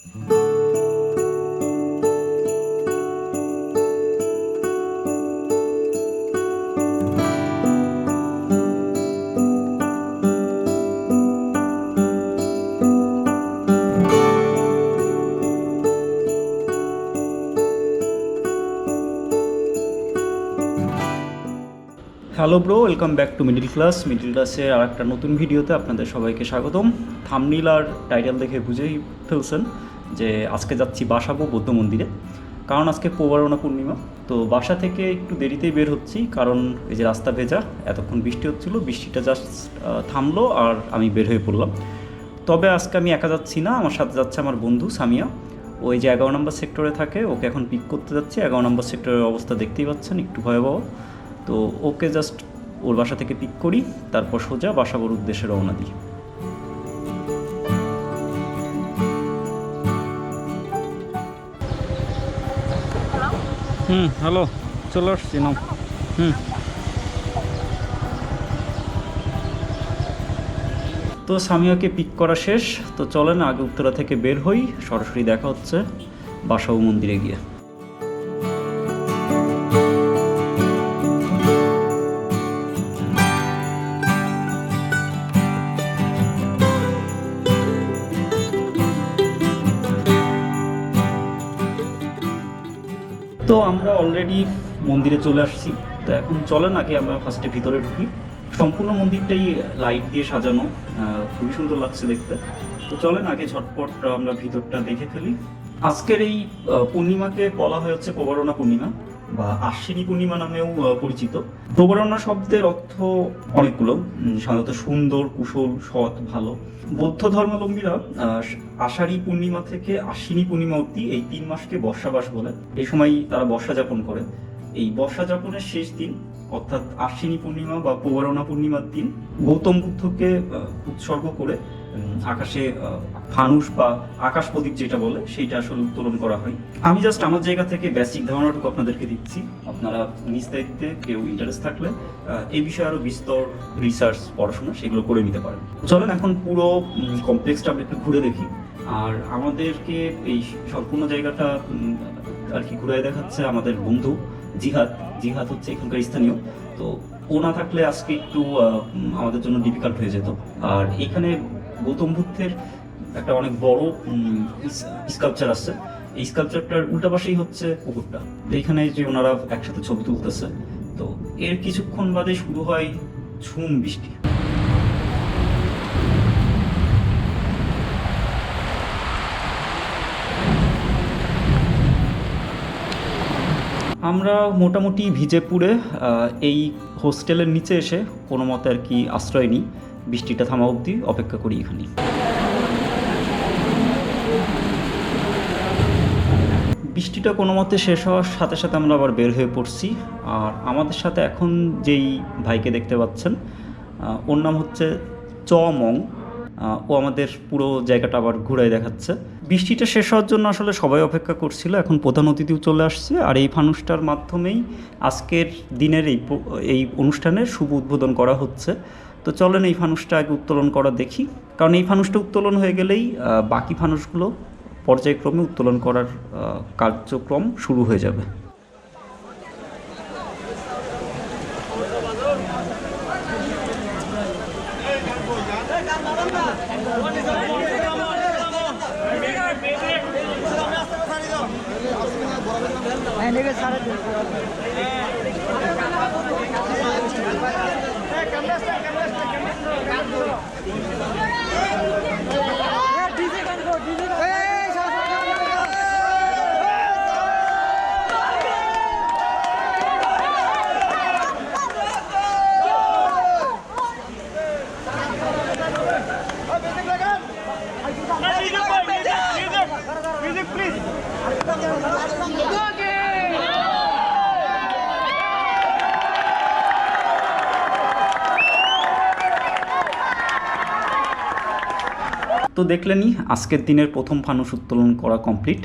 Hello bro, welcome back to middle ক্লাসের আর একটা নতুন ভিডিওতে আপনাদের সবাইকে স্বাগতম। থাম্বনেইল আর টাইটেল দেখে বুঝেই ফেলছেন যে আজকে যাচ্ছি বাসাবো বৌদ্ধ মন্দিরে, কারণ আজকে প্রবারণা পূর্ণিমা। তো বাসা থেকে একটু দেরিতেই বের হচ্ছি, কারণ এই যে রাস্তা ভেজা, এতক্ষণ বৃষ্টি হচ্ছিলো, বৃষ্টিটা জাস্ট থামলো আর আমি বের হয়ে পড়লাম। তবে আজকে আমি একা যাচ্ছি না, আমার সাথে যাচ্ছে আমার বন্ধু সামিয়া। ওই যে 11 নম্বর সেক্টরে থাকে, ওকে এখন পিক করতে যাচ্ছি। 11 নম্বর সেক্টরের অবস্থা দেখতেই পাচ্ছেন, একটু ভয়াবহ। তো ওকে জাস্ট ওর বাসা থেকে পিক করি, তারপর সোজা বাসাবোর উদ্দেশ্যে রওনা দিই। হ্যালো, চলে আসছি নাম। তো সামিয়াকে পিক করা শেষ, তো চলেন আগে উত্তরা থেকে বের হই, সরাসরি দেখা হচ্ছে বাসাবো মন্দিরে গিয়ে। তো আমরা অলরেডি মন্দিরে চলে আসছি। তো এখন চলেন আগে আমরা ফার্স্টে ভিতরে ঢুকি। সম্পূর্ণ মন্দিরটাই লাইট দিয়ে সাজানো, খুবই সুন্দর লাগছে দেখতে। তো চলেন আগে ঝটপট আমরা ভিতরটা দেখে ফেলি। আজকের এই পূর্ণিমাকে বলা হয় হচ্ছে প্রবারণা পূর্ণিমা বা আশ্বিনী পূর্ণিমা নামেও পরিচিত। প্রবারণা শব্দের অর্থ অনেকগুলো, সাধারণত সুন্দর, কুশল, সৎ, ভালো। বৌদ্ধ ধর্মাবলম্বীরা আষাঢ়ী পূর্ণিমা থেকে আশ্বিনী পূর্ণিমা অবধি এই 3 মাসকে বর্ষাবাস বলে। এই সময় তারা বর্ষা যাপন করে। এই বর্ষা যাপনের শেষ দিন অর্থাৎ আশ্বিনী পূর্ণিমা বা প্রবারণা পূর্ণিমার দিন গৌতম বুদ্ধকে উৎসর্গ করে আকাশে ফানুস বা আকাশ প্রদীপ যেটা বলে সেইটা আসলে উত্তোলন করা হয়। আমি জাস্ট আমার জায়গা থেকে বেসিক ধারণাটুকু আপনাদেরকে দিচ্ছি, আপনারা নিজ দায়িত্বে কেউ ইন্টারেস্ট থাকলে এই বিষয়ে আরো বিস্তর রিসার্চ পড়াশোনা সেগুলো করে নিতে পারেন। চলেন এখন পুরো কমপ্লেক্সটা আমরা একটু ঘুরে দেখি। আর আমাদেরকে এই সম্পূর্ণ জায়গাটা আর কি ঘুরে দেখাচ্ছে আমাদের বন্ধু জিহাদ হচ্ছে এখানকার স্থানীয়। তো ও না থাকলে আজকে একটু আমাদের জন্য ডিফিকাল্ট হয়ে যেত। আর এখানে গৌতম বুদ্ধের একটা অনেক বড় স্কাল্পচার আছে। এই স্কাল্পচারটার উল্টা পাশেই হচ্ছে পুকুরটা। তো এখানে যে ওনারা একসাথে ছবি তুলতেছে, তো এর কিছুক্ষণ বাদে শুরু হয় ঝুম বৃষ্টি। আমরা মোটামুটি ভিজে পুড়ে এই হোস্টেলের নিচে এসে কোনো মতে আর কি আশ্রয় নিই, বৃষ্টিটা থামা অবধি অপেক্ষা করি এখানে। বৃষ্টিটা কোনো মতে শেষ হওয়ার সাথে সাথে আমরা আবার বের হয়ে পড়ছি। আর আমাদের সাথে এখন যেই ভাইকে দেখতে পাচ্ছেন, ওর নাম হচ্ছে মং। ও আমাদের পুরো জায়গাটা আবার ঘুরাই দেখাচ্ছে। বৃষ্টিটা শেষ হওয়ার জন্য আসলে সবাই অপেক্ষা করছিল, এখন প্রধান অতিথিও চলে আসছে। আর এই ফানুসটার মাধ্যমেই আজকের দিনের এই অনুষ্ঠানের শুভ উদ্বোধন করা হচ্ছে। তো চলেন এই ফানুসটা আগে উত্তোলন করা দেখি, কারণ এই ফানুসটা উত্তোলন হয়ে গেলেই বাকি ফানুসগুলো পর্যায়ক্রমে উত্তোলন করার কার্যক্রম শুরু হয়ে যাবে। তো দেখলেনই আজকের দিনের প্রথম ফানুস উত্তোলন করা কমপ্লিট।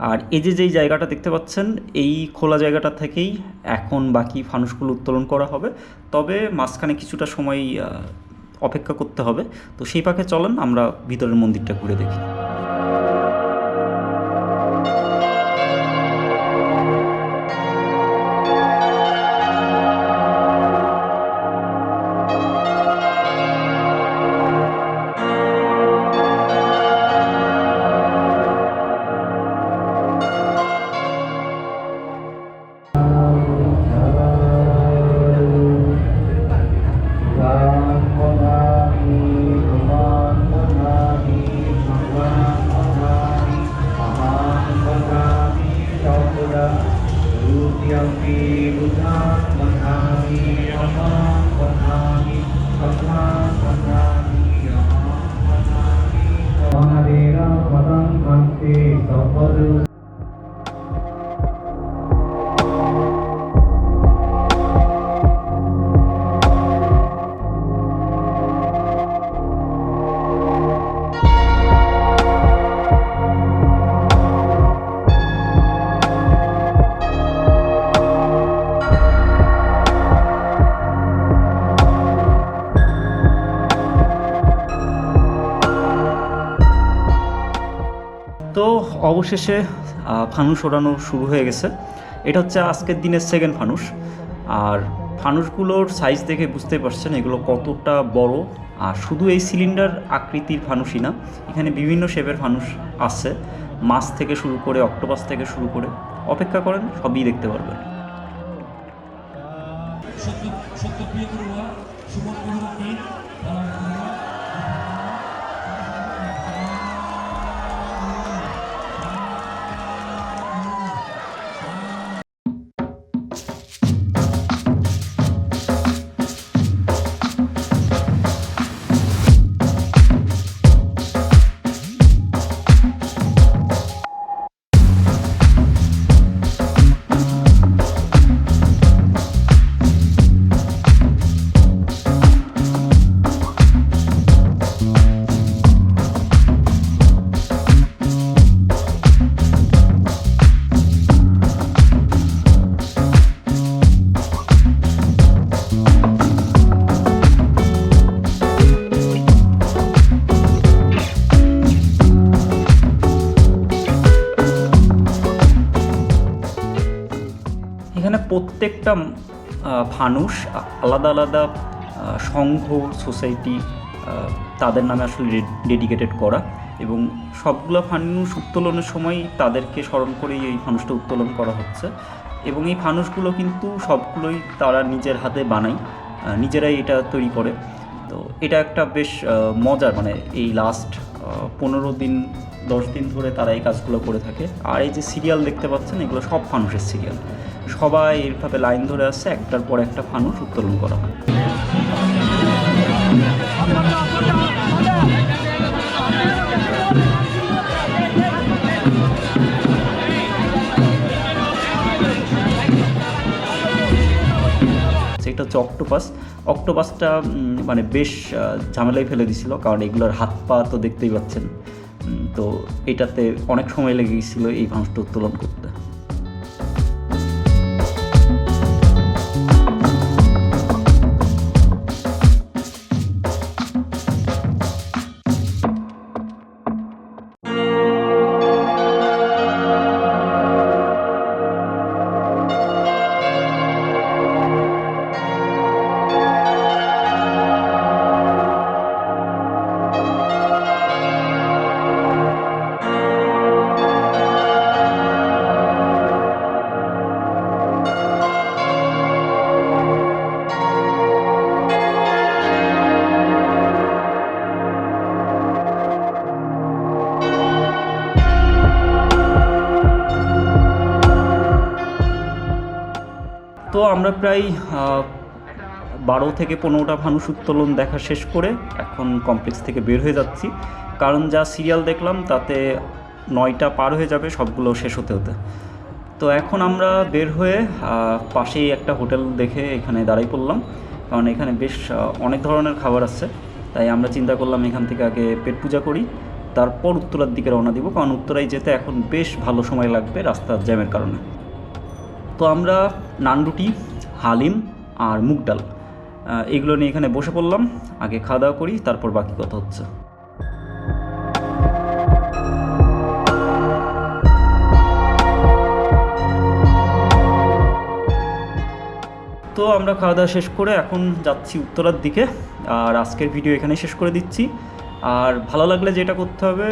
আর এই যে যেই জায়গাটা দেখতে পাচ্ছেন, এই খোলা জায়গাটা থেকেই এখন বাকি ফানুসগুলো উত্তোলন করা হবে। তবে মাঝখানে কিছুটা সময় অপেক্ষা করতে হবে। তো সেই পাকে চলেন আমরা ভিতরের মন্দিরটা ঘুরে দেখি। তো অবশেষে ফানুস ওড়ানো শুরু হয়ে গেছে। এটা হচ্ছে আজকের দিনের সেকেন্ড ফানুস। আর ফানুসগুলোর সাইজ দেখে বুঝতে পারছেন এগুলো কতটা বড়। আর শুধু এই সিলিন্ডার আকৃতির ফানুসই না, এখানে বিভিন্ন শেপের ফানুস আছে, মাছ থেকে শুরু করে অক্টোপাস থেকে শুরু করে। অপেক্ষা করেন, সবই দেখতে পারবেন। এখানে প্রত্যেকটা ফানুস আলাদা আলাদা সংঘ, সোসাইটি তাদের নামে আসলে ডেডিকেটেড করা, এবং সবগুলো ফানুস উত্তোলনের সময় তাদেরকে স্মরণ করেই এই ফানুসটা উত্তোলন করা হচ্ছে। এবং এই ফানুসগুলো কিন্তু সবগুলোই তারা নিজের হাতে বানায়, নিজেরাই এটা তৈরি করে। তো এটা একটা বেশ মজার, মানে এই লাস্ট 15 দিন 10 দিন ধরে তারা এই কাজগুলো করে থাকে। আর এই যে সিরিয়াল দেখতে পাচ্ছেন, এগুলো সব ফানুসের সিরিয়াল, সবাই এইভাবে লাইন ধরে আসছে, একটার পর একটা ফানুস উত্তোলন করা হয়। এটা হচ্ছে অক্টোপাসটা মানে বেশ ঝামেলায় ফেলে দিছিল, কারণ এগুলোর হাত পা তো দেখতেই পাচ্ছেন। তো এটাতে অনেক সময় লেগে গেছিলো এই ফানুসটা উত্তোলন করতে। তো আমরা প্রায় 12 থেকে 15টা ফানুস উত্তোলন দেখা শেষ করে এখন কমপ্লেক্স থেকে বের হয়ে যাচ্ছি, কারণ যা সিরিয়াল দেখলাম তাতে 9টা পার হয়ে যাবে সবগুলো শেষ হতে হতে। তো এখন আমরা বের হয়ে পাশেই একটা হোটেল দেখে এখানে দাঁড়াই পড়লাম, কারণ এখানে বেশ অনেক ধরনের খাবার আছে। তাই আমরা চিন্তা করলাম এখান থেকে আগে পেট পূজা করি, তারপর উত্তরার দিকে রওনা দিব, কারণ উত্তরায় যেতে এখন বেশ ভালো সময় লাগবে রাস্তার জ্যামের কারণে। তো আমরা নানরুটি, হালিম আর মুগ ডাল এগুলো নিয়ে এখানে বসে পড়লাম, আগে খাওয়া দাওয়া করি, তারপর বাকি কথা হচ্ছে। তো আমরা খাওয়া দাওয়া শেষ করে এখন যাচ্ছি উত্তরার দিকে। আর আজকের ভিডিও এখানেই শেষ করে দিচ্ছি। আর ভালো লাগলে যেটা করতে হবে,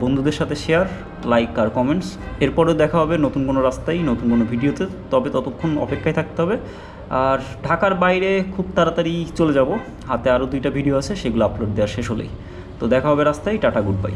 বন্ধুদের সাথে শেয়ার, লাইক আর কমেন্টস। এরপরেও দেখা হবে নতুন কোনো রাস্তায়, নতুন কোনো ভিডিওতে। তবে ততক্ষণ অপেক্ষায় থাকতে হবে। আর ঢাকার বাইরে খুব তাড়াতাড়ি চলে যাব, হাতে আরও 2টা ভিডিও আছে, সেগুলো আপলোড দেওয়া শেষ হলেই। তো দেখা হবে রাস্তায়। Tata, good bye.